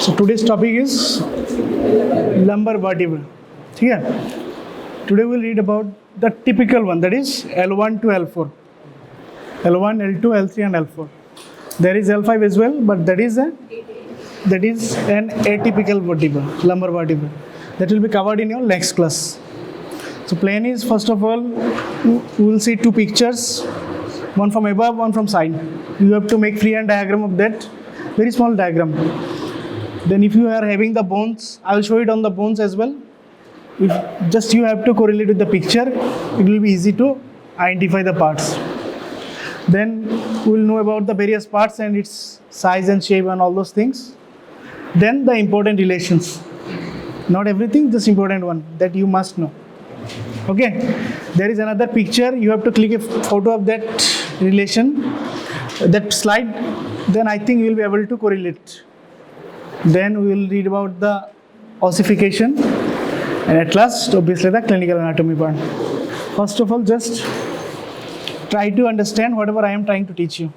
So today's topic is lumbar vertebra. ठीक है? Today we'll read about the typical one, that is L1 to L4. L1, L2, L3 and L4. There is L5 as well, but that is an atypical vertebra, lumbar vertebra. That will be covered in your next class. So plan is, first of all, we will see two pictures, one from above, one from side. You have to make freehand diagram of that, very small diagram. Then if you are having the bones, I will show it on the bones as well. If just you have to correlate with the picture, it will be easy to identify the parts. Then we will know about the various parts and its size and shape and all those things. Then the important relations. Not everything, just important one that you must know. Okay, there is another picture. You have to click a photo of that relation, that slide. Then I think you will be able to correlate. Then we will read about the ossification, and at last, obviously, the clinical anatomy part. First of all, just try to understand whatever I am trying to teach you.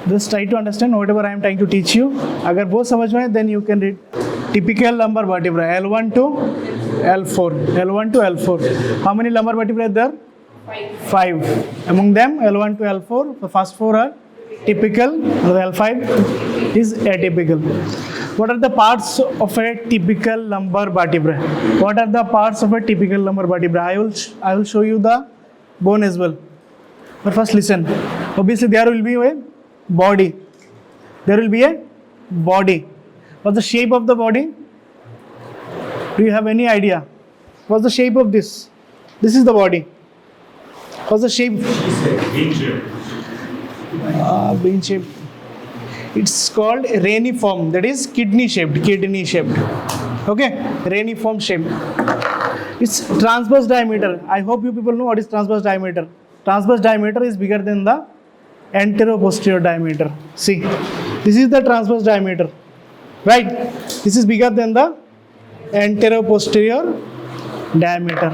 Just try to understand whatever I am trying to teach you. अगर वो समझ में, then you can read typical lumbar vertebra L1 to L4. L1 to L4. How many lumbar vertebrae are there? 5. Among them, L1 to L4. The first 4 are typical. L5 is atypical. What are the parts of a typical lumbar vertebra? What are the parts of a typical lumbar vertebra? I will show you the bone as well. But first listen. Obviously there will be a body. There will be a body. What's the shape of the body? Do you have any idea? What's the shape of this? This is the body. What's the shape? Bean shape. It's called reniform. That is kidney shaped. Kidney shaped. Okay, reniform shape. It's transverse diameter. I hope you people know what is transverse diameter. Transverse diameter is bigger than the antero-posterior diameter. See, this is the transverse diameter, right? This is bigger than the antero-posterior diameter.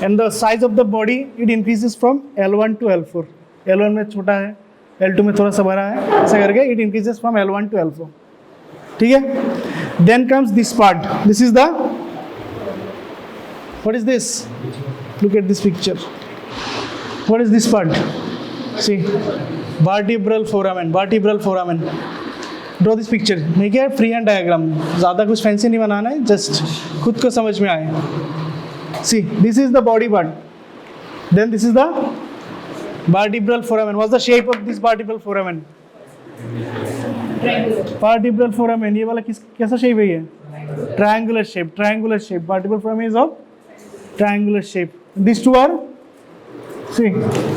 And the size of the body, it increases from L1 to L4. L1 में छोटा है, L2 में थोड़ा सा बड़ा है, ऐसा करके it increases from L1 to L4. ठीक है? Then comes this part. This is the, what is this? Look at this picture. What is this part? See, vertebral foramen. Vertebral foramen. Draw this picture. Make a freehand diagram. ज़्यादा कुछ fancy नहीं बनाना है. Just खुद को समझ में आए. See, this is the body part. Then this is the vertebral foramen. What's the shape of this vertebral foramen? Vertebral foramen. ये वाला कैसा shape है ये? Triangular shape. Triangular shape. Vertebral foramen is of triangular shape. These two are, see,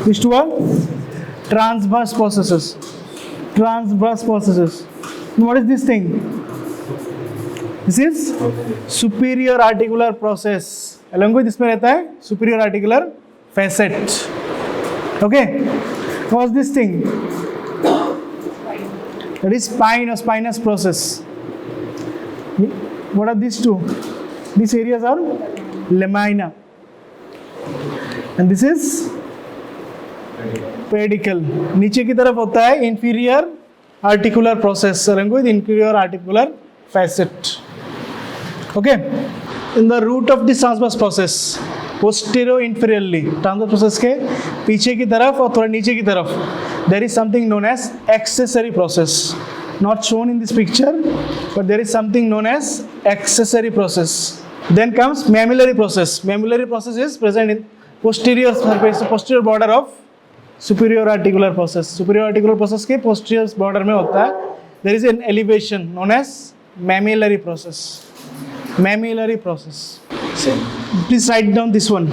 these two are transverse processes. Transverse processes. What is this thing? This is superior articular process. Along with इसमें रहता है superior articular facet. Okay. What's this thing? That is spine or spinous process. What are these two? These areas are lamina. And this is pedicle. नीचे की तरफ होता है inferior articular process along with inferior articular facet. Okay. In the root of this transverse process, posterior inferiorly, transverse process के पीछे की तरफ और थोड़ा नीचे की तरफ, there is something known as accessory process. Not shown in this picture, but there is something known as accessory process. Then comes mammillary process. Mammillary process is present in posterior surface, posterior border of superior articular process. Superior articular process के posterior border में होता है. There is an elevation known as mammillary process. Mammillary process. So, please write down this one.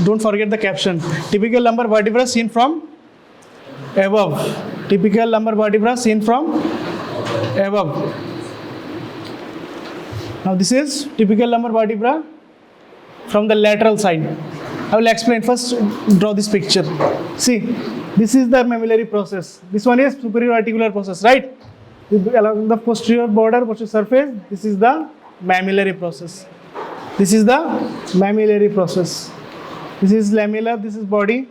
Don't forget the caption. Typical lumbar vertebra seen from above. Typical lumbar vertebra seen from above. Now this is typical lumbar vertebra from the lateral side. I will explain. First, draw this picture. See, this is the mammillary process. This one is superior articular process, right? Along the posterior border, posterior surface, this is the mammillary process. This is the mammillary process. This is lamella, this is body,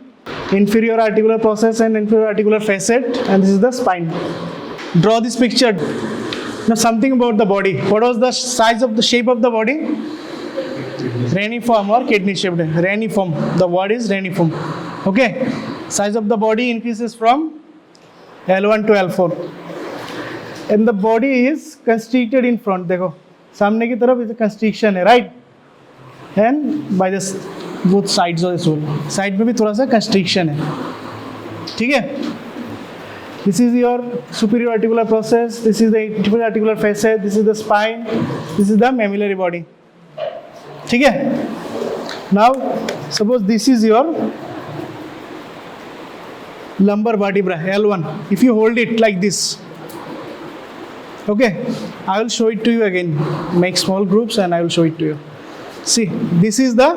inferior articular process and inferior articular facet, and this is the spine. Draw this picture. Now something about the body. What was the size of the shape of the body? Reniform or kidney shaped. Reniform. The word is reniform. Okay. Size of the body increases from L1 to L4. And the body is constricted in front. देखो सामने की तरफ is a constriction है, right? And by this both sides of this wall. Side में भी थोड़ा सा constriction है. ठीक है? This is your superior articular process. This is the inferior articular facet. This is the spine. This is the mammillary body. ठीक है? Now, suppose this is your lumbar vertebra L1. If you hold it like this, okay, I will show it to you again. Make small groups and I will show it to you. See, this is the.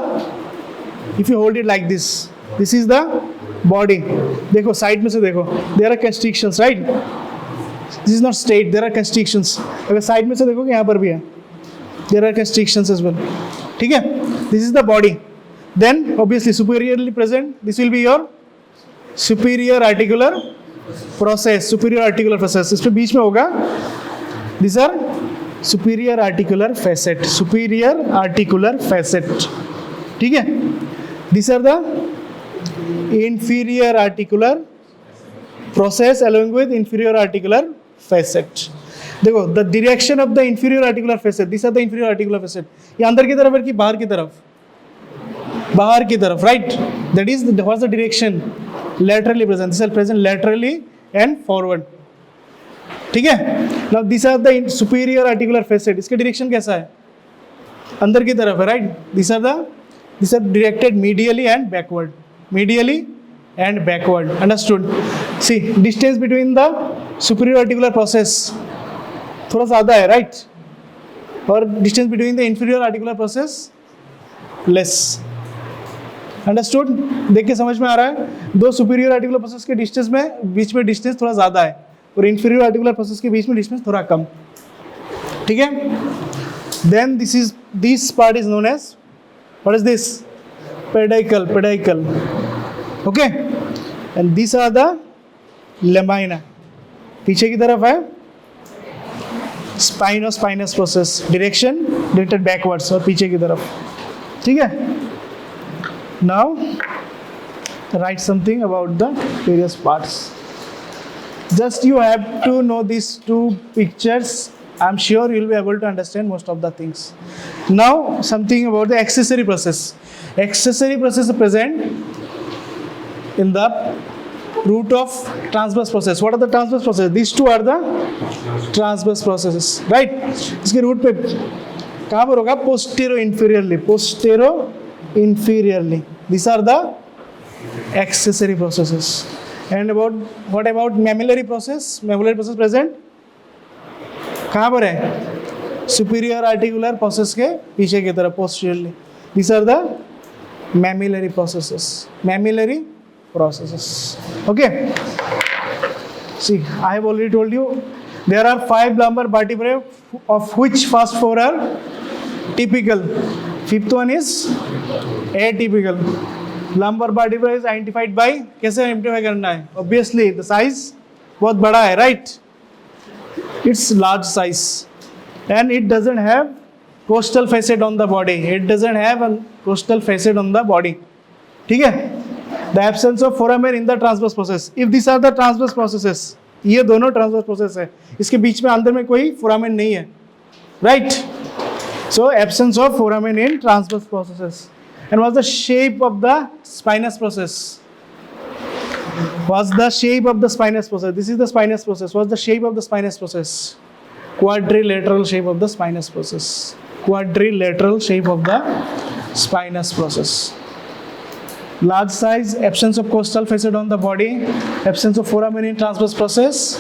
If you hold it like this, this is the body. देखो side में से देखो, there are constrictions, right? This is not straight, there are constrictions. अगर side में से देखो कि यहाँ पर भी है, there are constrictions as well. ठीक है? This is the body. Then obviously superiorly present. This will be your superior articular process. Superior articular process. इसमें बीच में होगा. These are superior articular facet. Superior articular facet. ठीक है? These are the inferior articular process along with inferior articular facet. देखो the direction of the inferior articular facet. These are the inferior articular facet. ये अंदर की तरफ है कि बाहर की तरफ? बाहर की तरफ, right? That is what's the direction? Laterally present. These are present laterally and forward. ठीक है? Now these are the superior articular facet. इसके direction कैसा है? अंदर की तरफ है, right? These are directed medially and backward. Medially and backward. Understood? See, distance between the superior articular process थोड़ा ज़्यादा है, right? और distance between the inferior articular process less. Understood? देख के समझ में आ रहा है? दो superior articular process के distance में बीच में distance थोड़ा ज़्यादा है और inferior articular process के बीच में distance थोड़ा कम. ठीक है? Then this part is known as, what is this? Pedicel. Okay? And these are the lamina. पीछे की तरफ है spinous process. Direction directed backwards और पीछे की तरफ. ठीक है? Now write something about the various parts. Just you have to know these two pictures. I'm sure you'll be able to understand most of the things. Now something about the accessory process. Accessory process is present in the root of transverse process. What are the transverse processes? These two are the transverse processes, right? इसके root पे कहाँ पर होगा? Posterior inferiorly. These are the accessory processes. And what about mammillary process? Mammillary process present कहाँ पर है? Superior articular process के पीछे की तरफ posteriorly. These are the mammillary processes. Okay. See, I have already told you there are 5 lumbar vertebrae, of which first 4 are typical. 5th one is atypical. Lumbar vertebra is identified by, कैसे identify करना है? Obviously the size बहुत बड़ा है, right? It's large size and it doesn't have costal facet on the body. It doesn't have a costal facet on the body. ठीक है? The absence of foramen in the transverse process. If these are the transverse processes, ये दोनों transverse process है. इसके बीच में अंदर में कोई foramen नहीं है, right? So absence of foramen in transverse processes. And what's the shape of the spinous process? What's the shape of the spinous process? This is the spinous process. What's the shape of the spinous process? Quadrilateral shape of the spinous process. Quadrilateral shape of the spinous process. Large size, absence of costal facet on the body, absence of foramen in transverse process,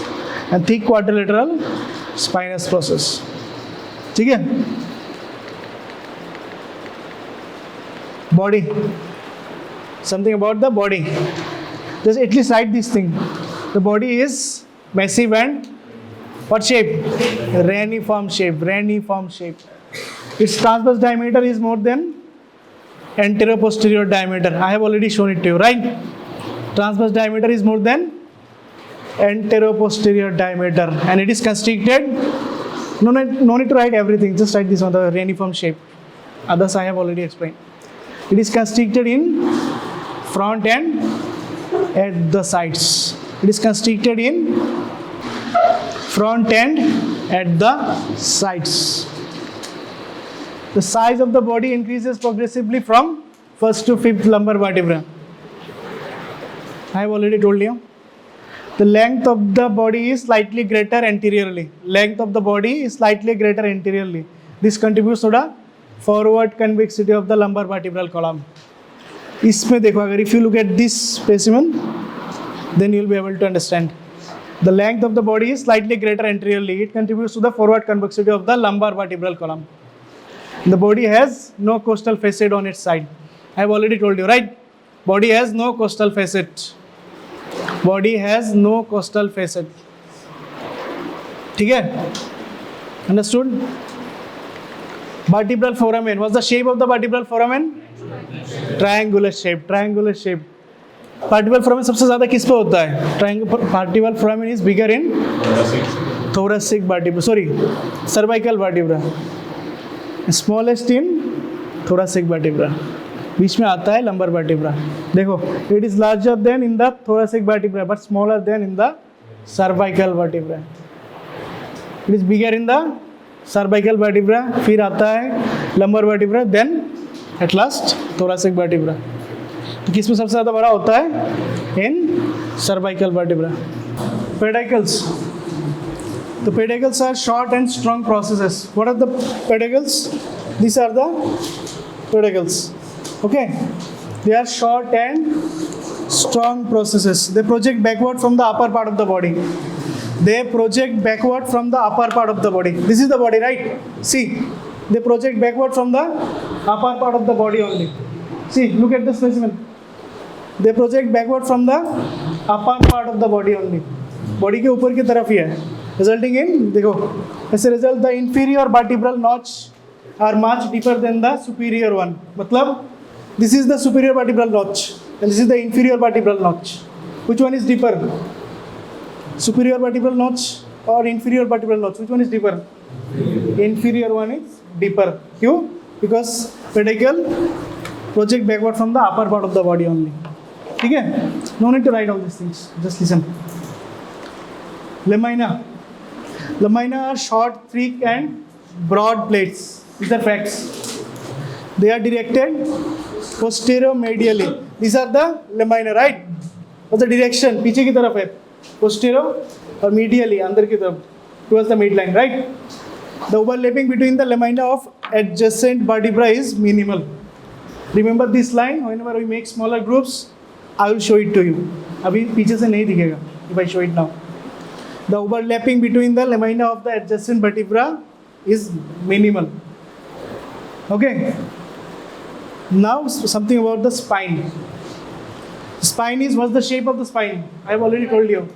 and thick quadrilateral spinous process. ठीक है? Body. Something about the body. Just at least write this thing. The body is massive and what shape? Reniform shape. Its transverse diameter is more than anterior-posterior diameter. I have already shown it to you, right? Transverse diameter is more than anteroposterior diameter, and it is constricted. No need to write everything, just write this one, the reniform shape. Others I have already explained. It is constricted in front and at the sides. It is constricted in front and at the sides. The size of the body increases progressively from first to fifth lumbar vertebra. I have already told you. The length of the body is slightly greater anteriorly. Length of the body is slightly greater anteriorly. This contributes to the forward convexity of the lumbar vertebral column. इसमें देखो, अगर if you look at this specimen, then you will be able to understand. The length of the body is slightly greater anteriorly. It contributes to the forward convexity of the lumbar vertebral column. The body has no costal facet on its side. I have already told you, right? Body has no costal facet. Body has no costal facet. ठीक है? Understood? Vertebral foramen. What's the shape of the vertebral foramen? Triangular shape. Triangular shape. Vertebral foramen सबसे ज़्यादा किस पे होता है? Vertebral foramen is bigger in thoracic vertebra. Sorry, cervical vertebra. Smallest in thoracic vertebra. बीच में आता है lumbar vertebra. देखो, it is larger than in the thoracic vertebra but smaller than in the cervical vertebra. It is bigger in the cervical vertebra, फिर आता है lumbar vertebra, then at last thoracic vertebra. तो किस में सबसे ज़्यादा बड़ा होता है? In cervical vertebra. Pedicles. The pedicles are short and strong processes. What are the pedicles? These are the pedicles. Okay, they are short and strong processes. They project backward from the upper part of the body. They project backward from the upper part of the body. This is the body, right? See, they project backward from the upper part of the body only. See, look at the specimen. They project backward from the upper part of the body only. Body के ऊपर की तरफ ही है. Resulting in, देखो, as a result, the inferior vertebral notch are much deeper than the superior one. मतलब, this is the superior vertebral notch and this is the inferior vertebral notch. Which one is deeper? Superior vertebral notch or inferior vertebral notch? Which one is deeper? Inferior one is deeper. क्यों? Because pedicle project backward from the upper part of the body only. ठीक है? No need to write all these things. Just listen. Lamina. Lamina are short, thick and broad plates. These are facts. They are directed posterior-medially. These are the lamina, right? What's the direction? पीछे की तरफ है. Posterior और medially अंदर की तरफ. Towards the midline, right? The overlapping between the lamina of adjacent vertebra is minimal. Remember this line. Whenever we make smaller groups, I will show it to you. अभी पीछे से नहीं दिखेगा. If I show it now. The overlapping between the lamina of the adjacent vertebra is minimal. Okay. Now something about the spine. Spine is, what's the shape of the spine? I have already told you.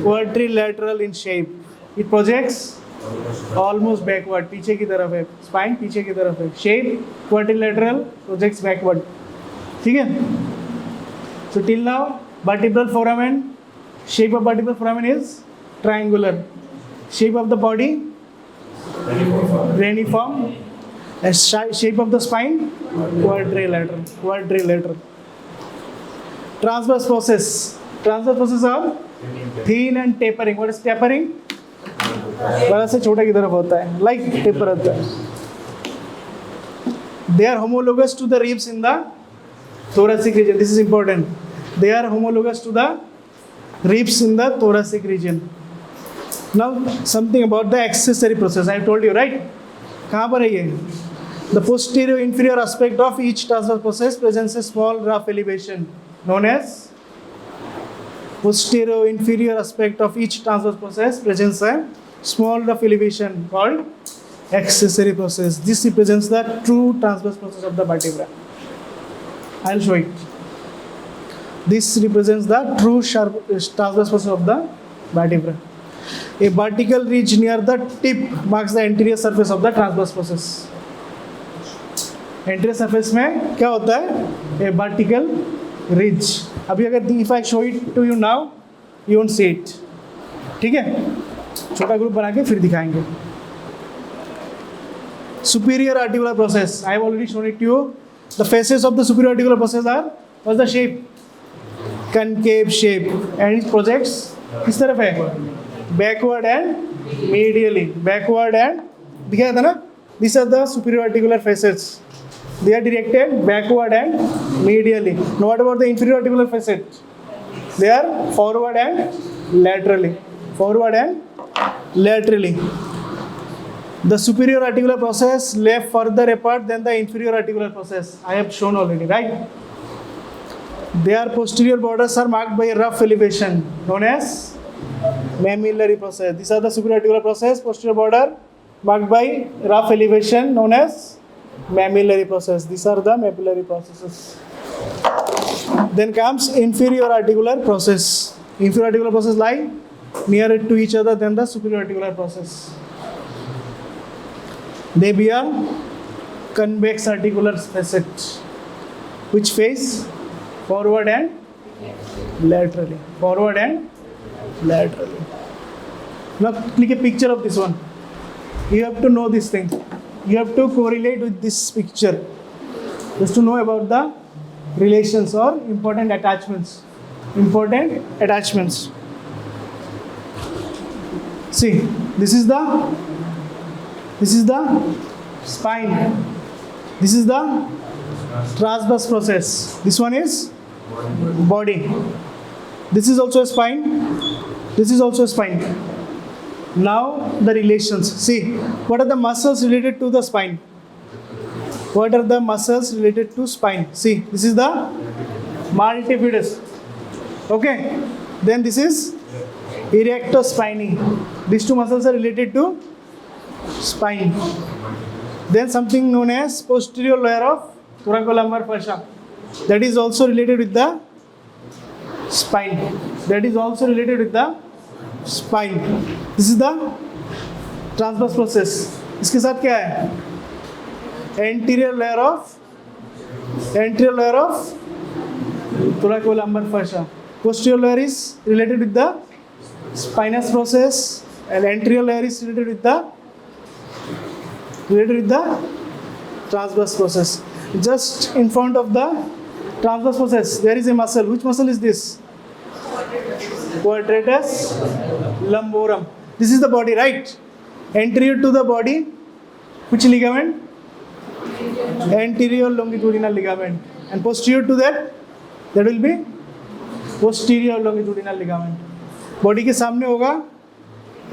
Quadrilateral in shape. It projects almost backward. पीछे की तरफ है. Spine पीछे की तरफ है. Shape quadrilateral, projects backward. ठीक है? So till now, vertebral foramen, shape of vertebral foramen is triangular. Shape of the body, reniform. And shape of the spine, quadrilateral. Quadrilateral. Transverse process. Transverse process are thin and tapering. What is tapering? बड़ा से छोटा की तरफ होता है. Like taper होता है. They are homologous to the ribs in the thoracic region. This is important. They are homologous to the ribs in the thoracic region. Now something about the accessory process. I have told you, right? कहाँ पर है ये? The posterior inferior aspect of each transverse process presents a small rough elevation known as posterior inferior aspect of each transverse process presents a small rough elevation called accessory process. This represents the true transverse process of the vertebra. I will show it. This represents the true transverse process of the vertebra. A vertical ridge near the tip marks the anterior surface of the transverse process. Anterior surface में क्या होता है? A vertical ridge. अभी अगर if I show it to you now, you won't see it. ठीक है, छोटा group बना के फिर दिखाएंगे. Superior articular process. I have already shown it to you. The faces of the superior articular process are, what's the shape? Concave shape. And it projects किस तरफ है? Backward and medially. Backward and दिखाया था ना? These are the superior articular faces. They are directed backward and medially. Now what about the inferior articular facet? They are forward and laterally. Forward and laterally. The superior articular process lay further apart than the inferior articular process. I have shown already, right? Their posterior borders are marked by a rough elevation known as mammillary process. These are the superior articular process, posterior border marked by rough elevation known as mammillary process. These are the mammillary processes. Then comes inferior articular process. Inferior articular process lie nearer to each other than the superior articular process. They bear convex articular facet which face forward and laterally. Forward and laterally. Now click a picture of this one. You have to know this thing. You have to correlate with this picture just to know about the relations or important attachments. Important attachments. See, this is the spine. This is the transverse process. This one is body. This is also a spine. This is also a spine. Now the relations. See, what are the muscles related to the spine? What are the muscles related to spine? See, this is the multifidus. Okay. Then this is erector spinae. These two muscles are related to spine. Then something known as posterior layer of thoracolumbar fascia. That is also related with the spine. That is also related with the spine. This is the transverse process. इसके साथ क्या है? Anterior layer of thoracolumbar fascia. Posterior layer is related with the spinous process, and anterior layer is related with the transverse process. Just in front of the transverse process, there is a muscle. Which muscle is this? Quadratus lumborum. This is the body, right? Anterior to the body, which ligament? Anterior longitudinal ligament. And posterior to that will be posterior longitudinal ligament. Body के सामने होगा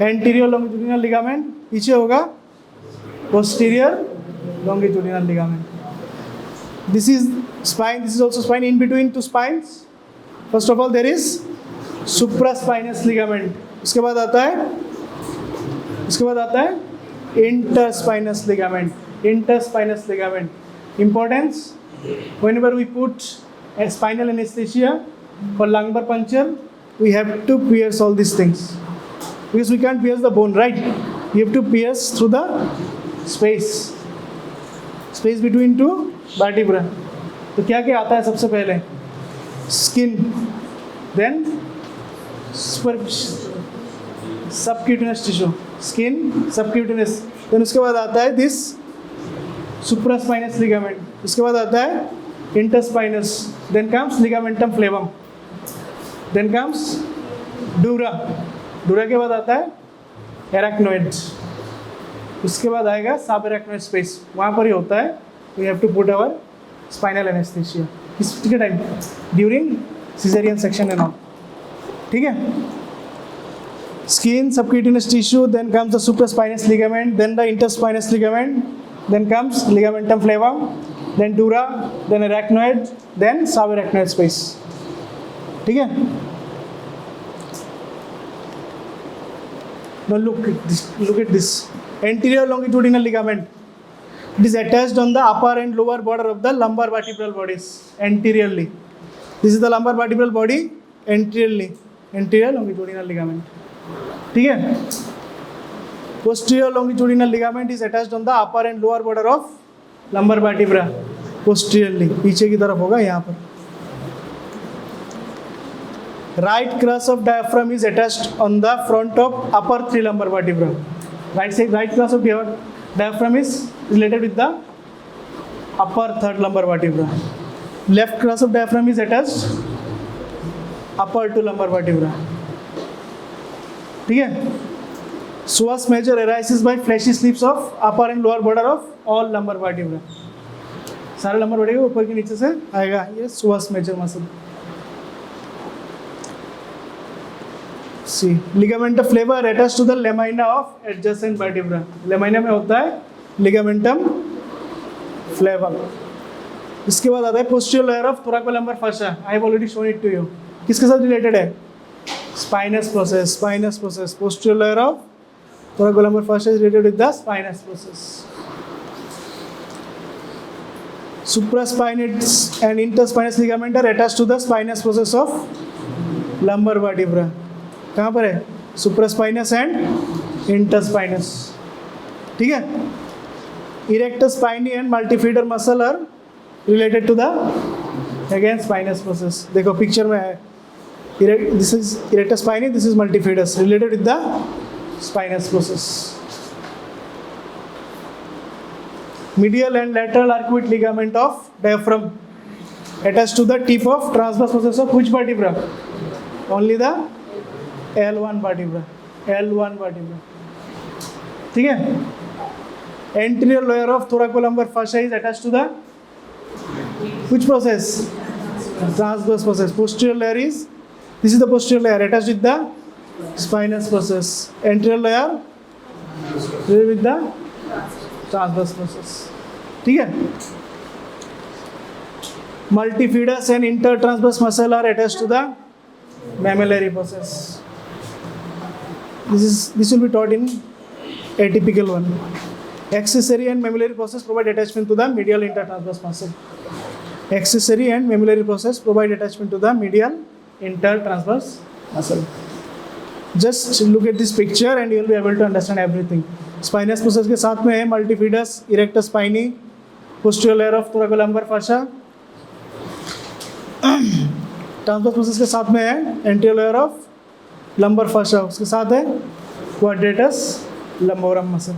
anterior longitudinal ligament, पीछे होगा posterior longitudinal ligament. This is spine. This is also spine. In between two spines, first of all there is supraspinous ligament. उसके बाद आता है interspinous ligament. Interspinous ligament. Importance: whenever we put a spinal anesthesia for lumbar puncture, we have to pierce all these things because we can't pierce the bone, right? You have to pierce through the space between two vertebrae. तो क्या क्या आता है सबसे पहले? Skin, then subcutaneous tissue. Skin, subcutaneous. Then उसके बाद आता है this supraspinous ligament. उसके बाद आता है interspinous. Then comes ligamentum flavum. Then comes dura. Dura के बाद आता है arachnoid. उसके बाद आएगा subarachnoid space. वहाँ पर ही होता है. We have to put our spinal anesthesia. इसके time during cesarean section and all. ठीक है? Skin, subcutaneous tissue, then comes the supraspinous ligament, then the interspinous ligament, then comes ligamentum flavum, then dura, then arachnoid, then subarachnoid space. ठीक है? Now look at this. Anterior longitudinal ligament. It is attached on the upper and lower border of the lumbar vertebral bodies anteriorly. This is the lumbar vertebral body anteriorly. Anterior longitudinal ligament. ठीक है? Posterior longitudinal ligament is attached on the upper and lower border of lumbar vertebra posteriorly. पीछे की तरफ होगा यहाँ पर. Right crus of diaphragm is attached on the front of upper 3 lumbar vertebra. Right crus of diaphragm is related with the upper 3rd lumbar vertebra. Left crus of diaphragm is attached upper 2 lumbar vertebra. ठीक है. Psoas major arises by fleshy slips of upper and lower border of all lumbar vertebra. सारे lumbar vertebra ऊपर के नीचे से आएगा ये psoas major muscle. See, ligamentum flava attached to the lamina of adjacent vertebra. Lamina में होता है ligamentum flava. इसके बाद आता है posterior layer of thoracolumbar fascia. I have already shown it to you. किसके साथ रिलेटेड है? Spinous process. Posterior layer of thoracolumbar fascia is related with the spinous process. Supraspinatus and interspinous ligament are attached to the spinous process of lumbar vertebra. कहाँ पर है? Supraspinous and interspinous. ठीक है? Erector spiny and multifeeder muscle are related to the again spinous process. देखो picture में है. This is erector spiny, this is multifidus, related with the spinous process. Medial and lateral arcuate ligament of diaphragm attached to the tip of transverse process of which vertebra? Only the L1 vertebra. ठीक है? Anterior layer of thoracolumbar fascia is attached to the which process? Transverse process. Posterior layer is, this is the posterior layer attached with the spinous process. Anterior layer with the transverse process. ठीक है? Multifidus and intertransverse muscle are attached to the mammillary process. This will be taught in atypical one. Accessory and mammillary process provide attachment to the medial intertransverse muscle. Accessory and mammillary process provide attachment to the medial intertransverse muscle. Just look at this picture and you will be able to understand everything. Spinous process के साथ में है multifidus, erector spiny, posterior layer of thoracolumbar fascia. Transverse process के साथ में है anterior layer of lumbar fascia. उसके साथ है quadratus lumborum muscle.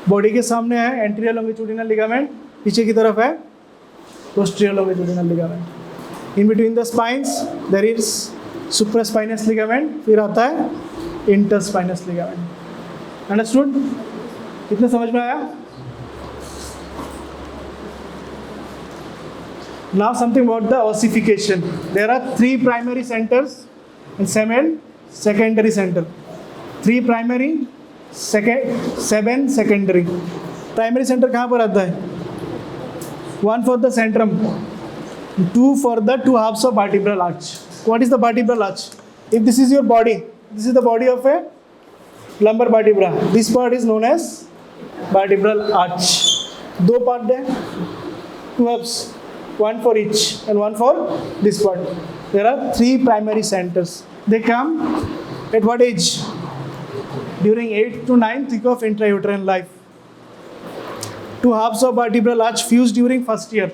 बॉडी के सामने है एंटीरियर लॉन्गिट्यूडिनल लिगामेंट, पीछे की तरफ है posterior longitudinal ligament. In between the spines there is supraspinous ligament, फिर आता है इंटरस्पाइनस लिगामेंट. अंडरस्टूड? कितने समझ में आया? Now something about the ossification. There are 3 primary centers and 7 secondary center. 3 primary, 7 secondary. Primary center कहाँ पर आता है? 1 for the centrum, 2 for the 2 halves of vertebral arch. What is the vertebral arch? If this is your body, this is the body of a lumbar vertebra. This part is known as vertebral arch. 2 part है, 2 halves, 1 for each and 1 for this part. There are 3 primary centers. They come at what age? During 8th to 9th week of intrauterine life. 2 halves of vertebral arch fuse during first year,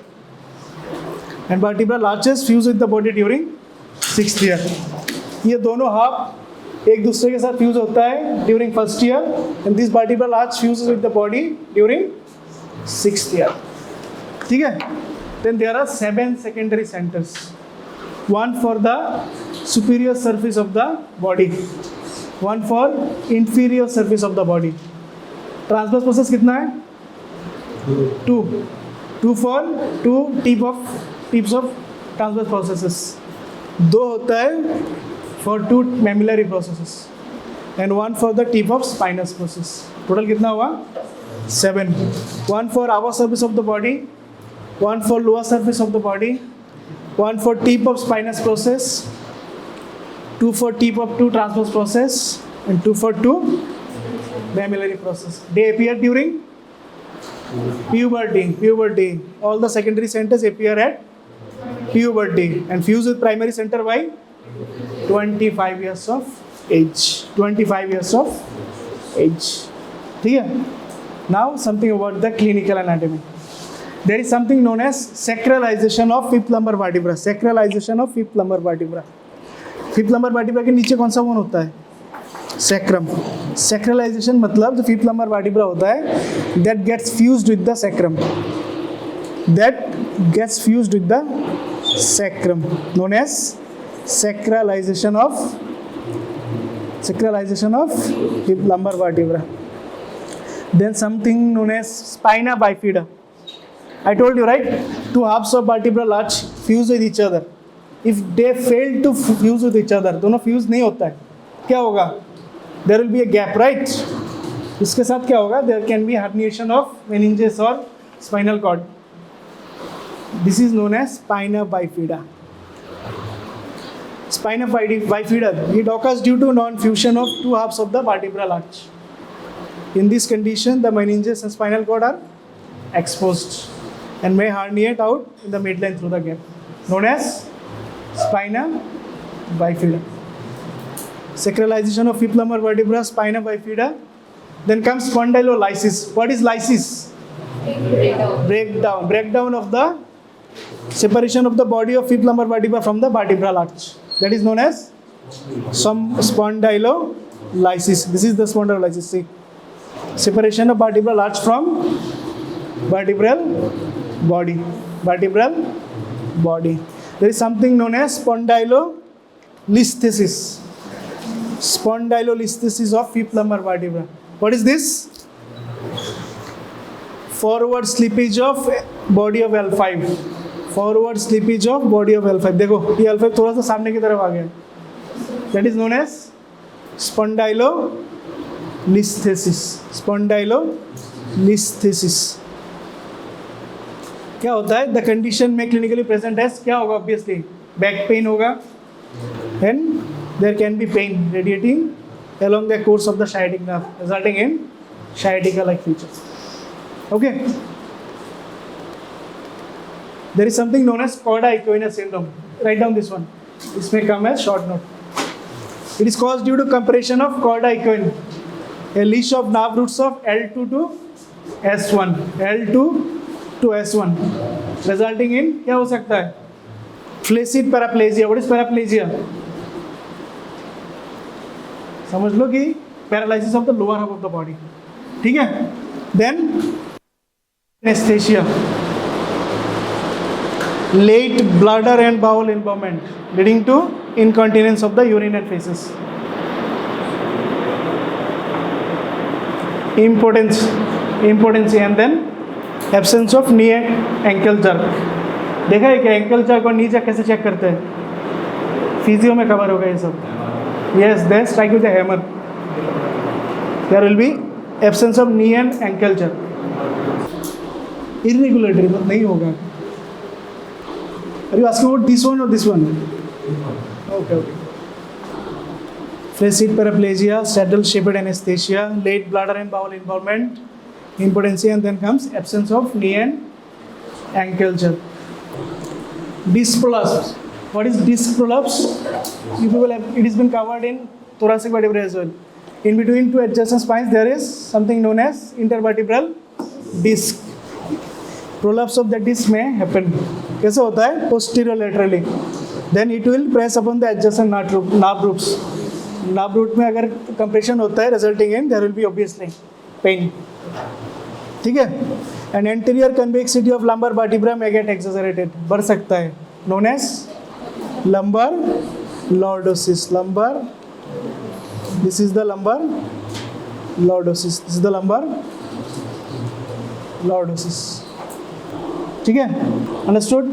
and vertebral arches fuse with the body during 6th year. ये दोनों half एक दूसरे के साथ fuse होता है during first year, and this vertebral arch fuses with the body during 6th year. ठीक है? Then there are 7 secondary centers. 1 for the superior surface of the body, 1 for inferior surface of the body. Transverse process कितना है? 2 for 2 tips of transverse processes. 2 होता है for 2 mammillary processes and 1 for the tip of spinous process. Total कितना हुआ? 7. 1 for upper surface of the body, 1 for lower surface of the body, 1 for tip of spinous process, 2 for tip of 2 transverse process, and 2 for 2 mammillary process. They appear during puberty. All the secondary centers appear at puberty and fuse with primary center by 25 years of age. 25 years of age. ठीक है? Now something about the clinical anatomy. There is something known as sacralization of fifth lumbar vertebra. Sacralization of fifth lumbar vertebra. Fifth lumbar vertebra के नीचे कौन सा bone होता है? Sacrum. सैक्रलाइजेशन मतलब जो फिफ्थ लंबर वर्टिब्रा होता है that gets fused with the sacrum, that gets fused with the sacrum, known as sacralization of fifth lumbar vertebra. Then something known as spina bifida. I told you, right? Two halves of vertebral arch fuse with each other. If they fail to fuse with each other, दोनों fuse नहीं होता है, क्या होगा? There will be a gap, right? इसके साथ क्या होगा? There can be herniation of meninges or spinal cord. This is known as spina bifida. Spina bifida, it occurs due to non-fusion of two halves of the vertebral arch. In this condition, the meninges and spinal cord are exposed and may herniate out in the midline through the gap, known as spina bifida. Sacralization of fifth lumbar vertebra, spina bifida. Then comes spondylolysis. What is lysis? Breakdown of the separation of the body of fifth lumbar vertebra from the vertebral arch. That is known as some spondylolysis. This is the spondylolysis. See, separation of vertebral arch from vertebral body. There is something known as spondylolisthesis. Spondylolisthesis of fifth lumbar vertebra. What is this? Forward slippage of body of L5. Forward slippage of body of L5. देखो ये L5 थोड़ा सा सामने की तरफ आ गया. That is known as spondylolisthesis. क्या होता है? द कंडीशन में क्लिनिकली प्रेजेंट है, क्या होगा? ऑब्वियसली बैक पेन होगा and there can be pain radiating along the course of the sciatic nerve, resulting in sciatica like features. Okay. There is something known as cauda equina syndrome. Write down this one. This may come as short note. It is caused due to compression of cauda equina, a leash of nerve roots of L2 to S1, resulting in क्या हो सकता है? Flaccid paraplegia. What is paraplegia? समझ लो कि paralysis of the lower half of the body. ठीक है. Then anaesthesia, late bladder and bowel involvement leading to incontinence of the urine and feces. Impotency and then absence of knee and ankle jerk. देखा है क्या ankle jerk और नी jerk कैसे check करते हैं? Physio में कवर होगा ये सब. Yes, then strike with a hammer. There will be absence of knee and ankle jerk. Irregularity नहीं होगा. Are you asking about this one or this one? Okay. Flaccid paraplegia, saddle-shaped anesthesia, late bladder and bowel involvement, impotency, and then comes absence of knee and ankle jerk. Disc prolapse. What is disc prolapse? You people have, it has been covered in thoracic vertebrae as well. In between two adjacent spines, there is something known as intervertebral disc. Prolapse of the disc may happen. कैसे होता है? Posterior laterally. Then it will press upon the adjacent nerve roots. Nerve root में अगर compression होता है, resulting in there will be obviously pain. ठीक है? And anterior convexity of lumbar vertebra may get exaggerated. बढ़ सकता है. Known as lumbar lordosis. This is the lumbar lordosis. ठीक है? Understood?